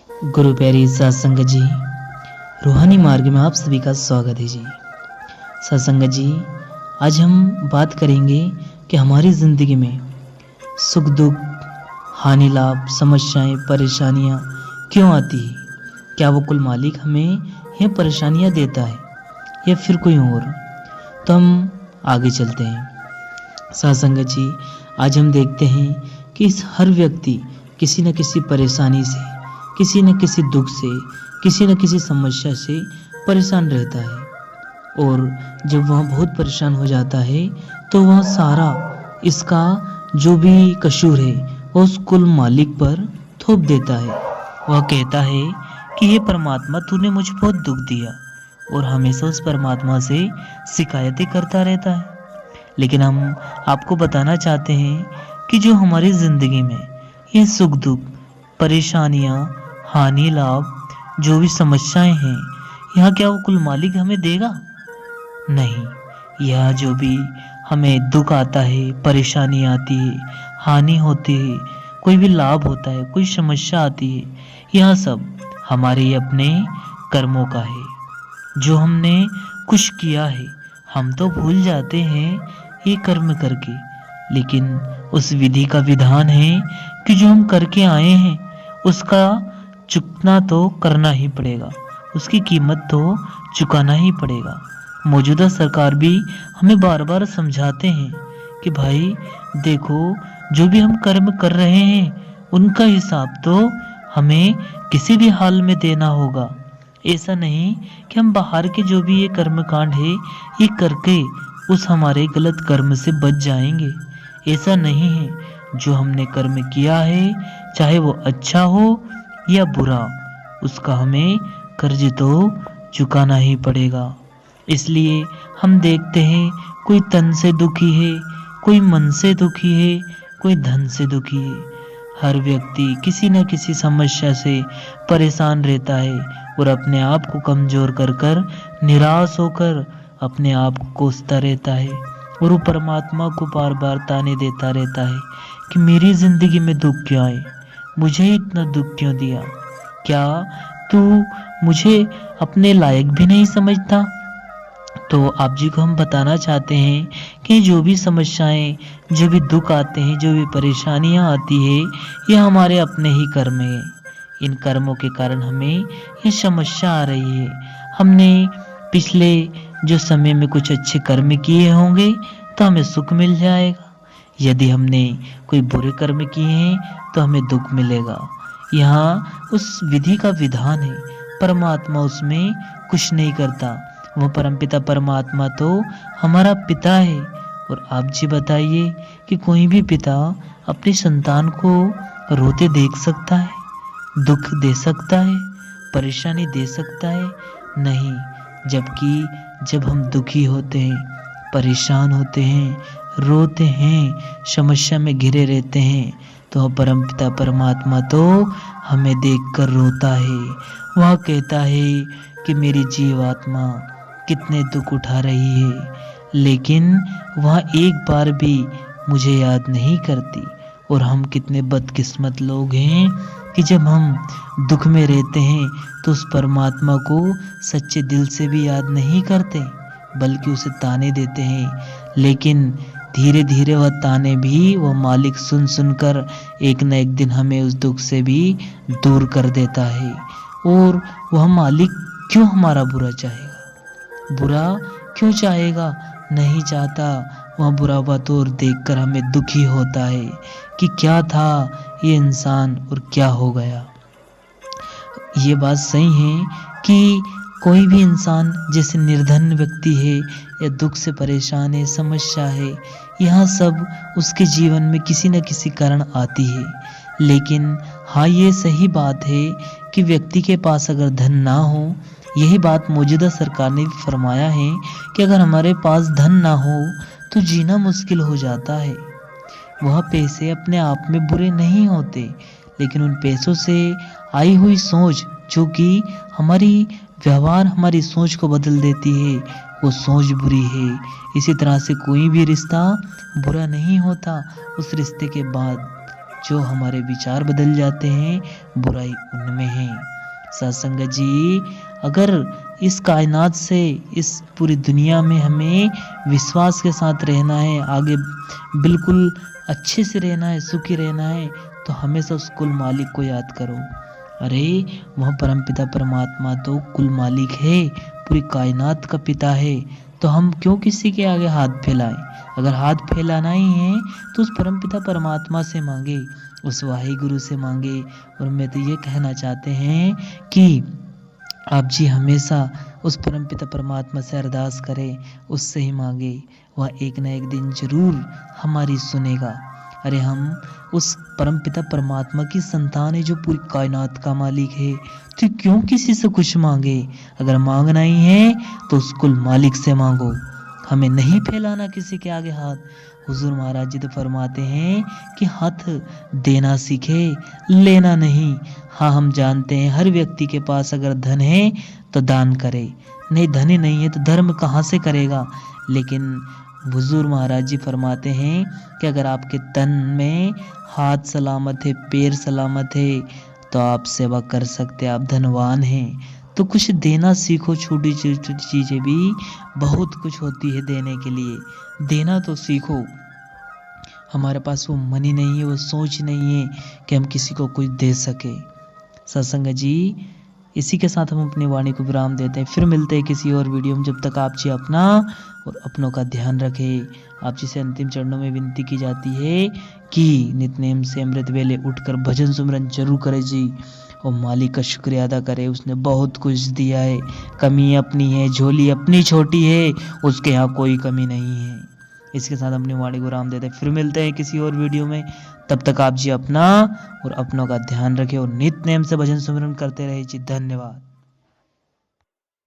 गुरु प्यारी सत्संग जी, रूहानी मार्ग में आप सभी का स्वागत है जी। सत्संग जी, आज हम बात करेंगे कि हमारी ज़िंदगी में सुख दुख, हानि लाभ, समस्याएं, परेशानियां क्यों आती है। क्या वो कुल मालिक हमें यह परेशानियां देता है या फिर कोई और। तो हम आगे चलते हैं। सत्संग जी, आज हम देखते हैं कि इस हर व्यक्ति किसी न किसी परेशानी से, किसी न किसी दुख से, किसी न किसी समस्या से परेशान रहता है। और जब वह बहुत परेशान हो जाता है तो वह सारा इसका जो भी कसूर है वो उस कुल मालिक पर थोप देता है। वह कहता है कि हे परमात्मा, तूने मुझे बहुत दुख दिया, और हमेशा उस परमात्मा से शिकायतें करता रहता है। लेकिन हम आपको बताना चाहते हैं कि जो हमारी ज़िंदगी में ये सुख दुख, परेशानियाँ, हानि लाभ, जो भी समस्याएं हैं, यह क्या वो कुल मालिक हमें देगा? नहीं। यह जो भी हमें दुख आता है, परेशानी आती है, हानि होती है, कोई भी लाभ होता है, कोई समस्या आती है, यह सब हमारे अपने कर्मों का है। जो हमने कुछ किया है, हम तो भूल जाते हैं ये कर्म करके, लेकिन उस विधि का विधान है कि जो हम करके आए हैं उसका चुकना तो करना ही पड़ेगा, उसकी कीमत तो चुकाना ही पड़ेगा। मौजूदा सरकार भी हमें बार बार समझाते हैं कि भाई देखो, जो भी हम कर्म कर रहे हैं उनका हिसाब तो हमें किसी भी हाल में देना होगा। ऐसा नहीं कि हम बाहर के जो भी ये कर्म कांड है ये करके उस हमारे गलत कर्म से बच जाएंगे। ऐसा नहीं है। जो हमने कर्म किया है, चाहे वो अच्छा हो या बुरा, उसका हमें कर्ज तो चुकाना ही पड़ेगा। इसलिए हम देखते हैं कोई तन से दुखी है, कोई मन से दुखी है, कोई धन से दुखी है। हर व्यक्ति किसी न किसी समस्या से परेशान रहता है और अपने आप को कमजोर कर कर, निराश होकर अपने आप को कोसता रहता है और वो परमात्मा को बार बार ताने देता रहता है कि मेरी जिंदगी में दुख क्यों आए, मुझे इतना दुख क्यों दिया, क्या तू मुझे अपने लायक भी नहीं समझता। तो आप जी को हम बताना चाहते हैं कि जो भी समस्याएं, जो भी दुख आते हैं, जो भी परेशानियां आती है, ये हमारे अपने ही कर्म है। इन कर्मों के कारण हमें ये समस्या आ रही है। हमने पिछले जो समय में कुछ अच्छे कर्म किए होंगे तो हमें सुख मिल जाएगा। यदि हमने कोई बुरे कर्म किए हैं तो हमें दुख मिलेगा। यहाँ उस विधि का विधान है, परमात्मा उसमें कुछ नहीं करता। वो परमपिता परमात्मा तो हमारा पिता है। और आप जी बताइए कि कोई भी पिता अपनी संतान को रोते देख सकता है, दुख दे सकता है, परेशानी दे सकता है? नहीं। जबकि जब हम दुखी होते हैं, परेशान होते हैं, रोते हैं, समस्या में घिरे रहते हैं, तो परमपिता परमात्मा तो हमें देखकर रोता है। वह कहता है कि मेरी जीवात्मा कितने दुख उठा रही है, लेकिन वह एक बार भी मुझे याद नहीं करती। और हम कितने बदकिस्मत लोग हैं कि जब हम दुख में रहते हैं तो उस परमात्मा को सच्चे दिल से भी याद नहीं करते, बल्कि उसे ताने देते हैं। लेकिन धीरे धीरे वह ताने भी वो मालिक सुन सुनकर एक न एक दिन हमें उस दुख से भी दूर कर देता है। और वह मालिक क्यों हमारा बुरा चाहेगा? बुरा क्यों चाहेगा? नहीं चाहता। वह बुरा बात और देखकर हमें दुखी होता है कि क्या था ये इंसान और क्या हो गया। ये बात सही है कि कोई भी इंसान जैसे निर्धन व्यक्ति है या दुख से परेशान है, समस्या है, यह सब उसके जीवन में किसी न किसी कारण आती है। लेकिन हाँ, ये सही बात है कि व्यक्ति के पास अगर धन ना हो, यही बात मौजूदा सरकार ने भी फरमाया है कि अगर हमारे पास धन ना हो तो जीना मुश्किल हो जाता है। वह पैसे अपने आप में बुरे नहीं होते, लेकिन उन पैसों से आई हुई सोच, जो कि हमारी व्यवहार, हमारी सोच को बदल देती है, वो सोच बुरी है। इसी तरह से कोई भी रिश्ता बुरा नहीं होता, उस रिश्ते के बाद जो हमारे विचार बदल जाते हैं, बुराई उनमें है। सत्संग जी, अगर इस कायनात से, इस पूरी दुनिया में हमें विश्वास के साथ रहना है, आगे बिल्कुल अच्छे से रहना है, सुखी रहना है, तो हमेशा उस कुल मालिक को याद करो। अरे वह परमपिता परमात्मा तो कुल मालिक है, पूरी कायनात का पिता है, तो हम क्यों किसी के आगे हाथ फैलाएं? अगर हाथ फैलाना ही है तो उस परमपिता परमात्मा से मांगे, उस वाहे गुरु से मांगे। और मैं तो ये कहना चाहते हैं कि आप जी हमेशा उस परमपिता परमात्मा से अरदास करें, उससे ही मांगे, वह एक न एक दिन जरूर हमारी सुनेगा। अरे हम उस परमपिता परमात्मा की संतान है, जो पूरी कायनात का मालिक है, तो क्यों किसी से कुछ मांगे? अगर मांगना ही है तो उस कुल मालिक से मांगो, हमें नहीं फैलाना किसी के आगे हाथ। हुजूर महाराज जी तो फरमाते हैं कि हाथ देना सीखे, लेना नहीं। हाँ, हम जानते हैं हर व्यक्ति के पास अगर धन है तो दान करे, नहीं धन ही नहीं है तो धर्म कहाँ से करेगा। लेकिन हुजूर महाराज जी फरमाते हैं कि अगर आपके तन में हाथ सलामत है, पैर सलामत है, तो आप सेवा कर सकते, आप धनवान हैं। तो कुछ देना सीखो, छोटी छोटी चीज़ें भी बहुत कुछ होती है देने के लिए, देना तो सीखो। हमारे पास वो मनी नहीं है, वो सोच नहीं है कि हम किसी को कुछ दे सके। सत्संग जी, इसी के साथ हम अपनी वाणी को विराम देते हैं, फिर मिलते हैं किसी और वीडियो में। जब तक आप जी अपना और अपनों का ध्यान रखें। आप जी से अंतिम चरणों में विनती की जाती है कि नित्यनेम से अमृत वेले उठकर भजन सुमरन जरूर करें जी, और मालिक का शुक्रिया अदा करे, उसने बहुत कुछ दिया है। कमी अपनी है, झोली अपनी छोटी है, उसके यहाँ कोई कमी नहीं है। इसके साथ अपनी वाणी को विराम देते हैं, फिर मिलते हैं किसी और वीडियो में। तब तक आप जी अपना और अपनों का ध्यान रखें और नित्य नेम से भजन सुमरन करते रहे जी। धन्यवाद।